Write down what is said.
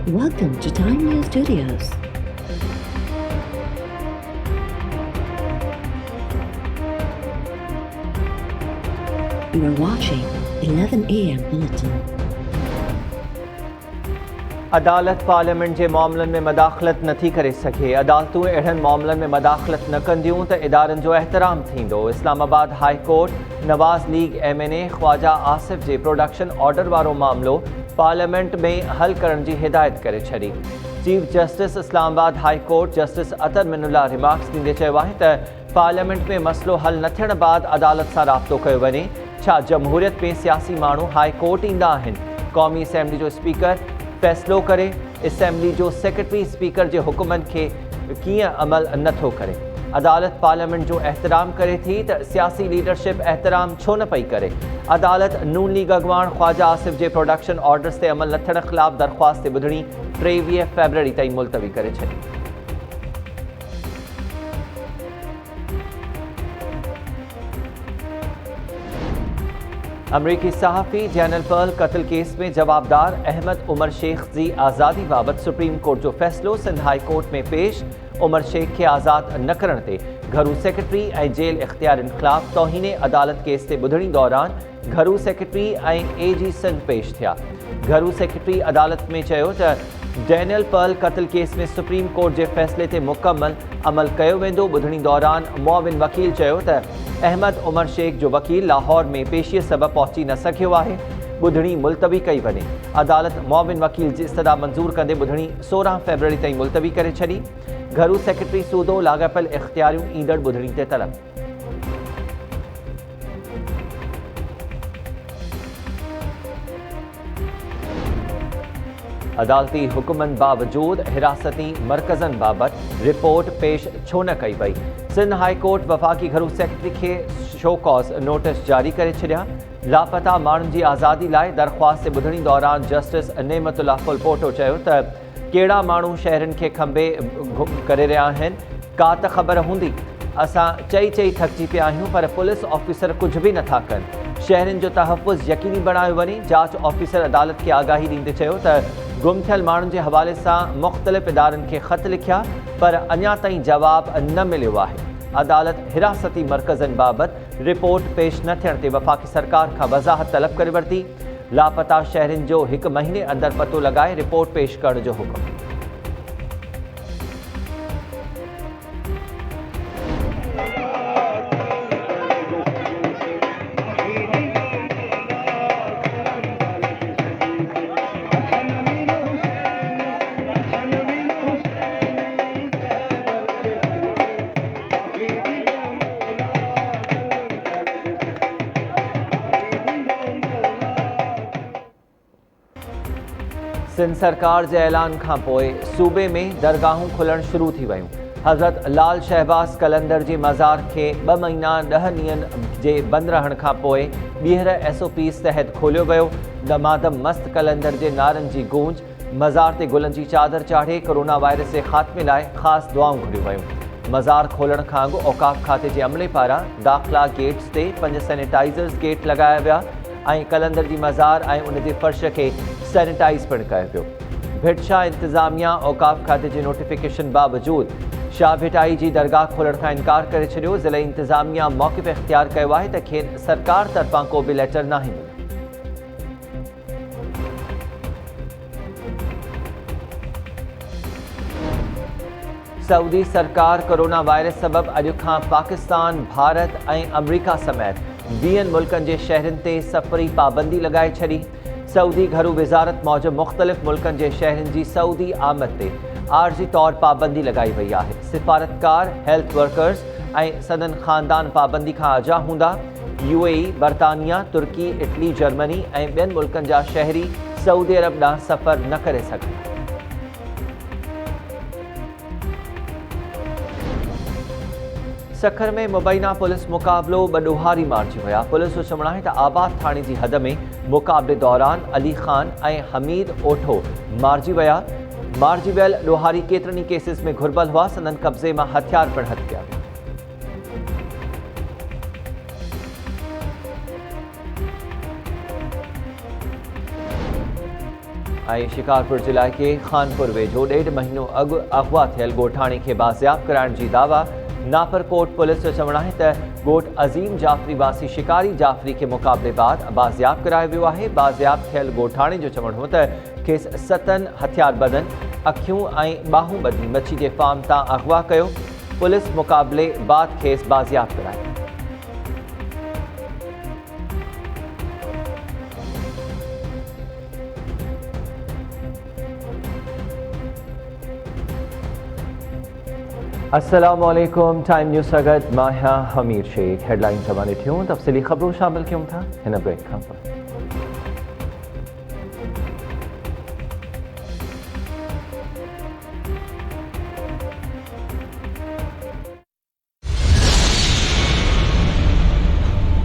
Welcome to Time News Studios. You are watching 11 a.m. Bulletin. अदालत parliament जे मामलनि में मदाख़लत नथी करे सघे। अदालतूं अहिड़नि मामलनि में मदाख़लत न कंदियूं त इदारनि जो एहतराम थींदो। इस्लामाबाद हाई कोर्ट नवाज़ लीग MNA ख्वाजा आसिफ जे प्रोडक्शन ऑर्डर वारो मामलो पार्लियामेंट में हल करण जी हिदायत करे छॾी। Chief justice Islamabad high court justice Athar Minallah remarks ॾींदे चयो आहे त पार्लियामेंट में मसइलो हल न थियण बाद अदालत सां राब्तो कयो वञे। छा जमहूरियत में सियासी माण्हू हाई कोर्ट ईंदा आहिनि? क़ौमी असेंबली जो स्पीकर फ़ैसिलो करे, असेंबली जो सेक्रेटरी स्पीकर जे हुकुमनि खे कीअं अमल नथो करे। अदालत पार्लियामेंट जो एहतराम करे थी त सियासी लीडरशिप एहतराम छो न पई करे। अदालत नून लीग अॻवान ख्वाजा आसिफ जे प्रोडक्शन ऑर्डर्स ते अमल न थियण ख़िलाफ़ दरख़्वास्त ते ॿुधणी 23 फ़रवरी ताईं मुलतवी करे छॾी। अमरीकी सहाफ़ी डैनियल पर्ल क़त्ल केस में जवाबदार अहमद उमर शेख जी आज़ादी बाबति सुप्रीम कोर्ट जो फ़ैसिलो सिंध हाई कोर्ट में पेश। उमर शेख खे आज़ादु न करण ते घरू सेक्रेटरी ऐं जेल इख़्तियारनि ख़िलाफ़ तौहीने अदालत केस ते ॿुधणी दौरान घरू सेक्रेटरी ऐं AG सिंध पेश थिया। घरू सेक्रेटरी अदालत में चयो त डैनियल पर्ल क़त्ल केस में सुप्रीम कोर्ट जे फ़ैसिले ते मुकमल अमल कयो वेंदो। ॿुधणी दौरान मुआविन वकील चयो त अहमद उमर शेख जो वकील लाहौर में पेशीअ सबबि पहुची न सघियो आहे। ॿुधणी मुलतवी कई वञे। अदालत मुआविन वकील जी इस्तदा मंज़ूर कंदे ॿुधणी 16 फ़रवरी ताईं मुलतवी करे छॾी। घरू सेक्रेटरी सूदो लाॻापियल इख़्तियारियूं ईंदड़ ॿुधणी ते तलब। अदालती हुकुमनि बावजूद हिरासती मरकज़नि बाबति रिपोर्ट पेश छो न कई वई। सिंध हाई कोर्ट वफ़ाक़ी घरू सेक्रेटरी खे शो कॉज़ नोटिस जारी करे छॾिया। लापता माण्हुनि जी आज़ादी लाइ दरख़्वास्त ते ॿुधणी दौरान जस्टिस नेमतुल्ला फुलपोटो चयो त कहिड़ा माण्हू शहरनि खे खंबे करे रहिया आहिनि, का त ख़बर हूंदी। असां चई थकिजी पिया आहियूं, पर पुलिस ऑफिसर कुझु बि नथा कनि। शहरनि जो तहफ़ुज़ यकीनी बणायो वञे। जांच ऑफिसर अदालत खे आगाही ॾींदे चयो त गुम थियल माण्हुनि जे हवाले सां मुख़्तलिफ़ इदारनि खे ख़त लिखिया, पर अञा ताईं जवाब न मिलियो आहे। अदालत हिरासती मरकज़नि बाबति रिपोर्ट पेश न थियण ते वफ़ाक़ी सरकार खां वज़ाहत तलब करे वरिती। लापता शहरनि जो 1 महीने अंदरि पतो लॻाए रिपोर्ट पेश करण जो हुकुम। सिंध सरकार जे ऐलान खां पोइ सूबे में दरगाहूं खुलण शुरू थी वयूं। हज़रत लाल शहबाज़ कलंदर जी मज़ार खे 2 महीना 10 ॾींहंनि जे बंदि रहण खां पोइ ॿीहर SOPs तहत खोलियो वियो। दमादम मस्त कलंदर जे नारनि जी गूंज, मज़ार ते गुलनि जी चादर चाढ़े कोरोना वायरस जे ख़ात्मे लाइ ख़ासि दुआऊं घुरियूं वयूं। मज़ार खोलण खां अॻु औक़ाफ़ खाते जे अमले पारां दाख़िला गेट्स ते 5 सैनिटाइज़र्स गेट लॻाया विया ऐं कलंदर जी मज़ार ऐं उन जे फ़र्श खे सैनिटाइज़ पिणु कयो वियो। भिटशाह इंतिज़ामिया औक़ाफ़ खाते जे नोटिफिकेशन बावजूदि शाह भिटाई जी दरगाह खोलण खां इनकार करे छॾियो। ज़िले इंतिज़ामिया मौक़िफ़ इख़्तियार कयो आहे त खेनि सरकार तरफ़ां को बि लेटर नाहे मिलियो। सऊदी सरकार कोरोना वायरस सबबि अॼु खां पाकिस्तान, भारत ऐं अमरीका समेत 20 मुल्कनि जे शहरनि ते सफ़री पाबंदी लॻाए छॾी। सऊदी घरू वज़ारत मौजूदु मुख़्तलिफ़ मुल्कनि जे शहरनि जी सऊदी आमद ते आर्ज़ी तौर पाबंदी लॻाई वई आहे। सिफ़ारतकार, हेल्थ वर्कर्स ऐं सदन ख़ानदान पाबंदी खां आजा हूंदा। UAE, बर्तानिया, तुर्की, इटली, जर्मनी ऐं ॿियनि मुल्कनि जा शहरी सऊदी अरब ॾांहुं सफ़र न करे सघंदा। सखर में मुबैना पुलिस मुक़ाबिलो 2 ॾोहारी मारिजी विया। पुलिस जो चवणु आहे त आबाद थाणे जी हद में मुक़ाबले दौरान अली ख़ान ऐं हमीद ओठो मारिजी विया। मारिजी वियल ॾोहारी केतिरनि ई केसिस में घुर्बल हुआ। संदन कब्ज़े मां हथियार पिणु हथु कया। ऐं शिकारपुर जिला के खानपुर वेझो 1.5 महीनो अॻु अगवा थियल ॻोठाणी खे बाज़ियाब कराइण जी दावा नापरकोट पुलिस जो चवणु आहे त ॻोठ अज़ीम जाफ़री वासी शिकारी जाफ़री खे मुक़ाबले बाद बाज़ियाब करायो वियो आहे। बाज़ियाब थियल ॻोठाणे जो चवणु हो त खेसि 7 हथियारबंदनि अखियूं ऐं ॿाहूं ॿधी मच्छी जे फार्म तां अगवा कयो। पुलिस मुक़ाबले बाद खेसि बाज़ियाब करायो। अस्सलामुअलैकुम टाइम न्यूज़ स्वागत मां हमीर शेख हेडलाइन समाने थियूं तफ़सीली ख़बरूं शामिल कयूं था हिन ब्रेक खां पोइ।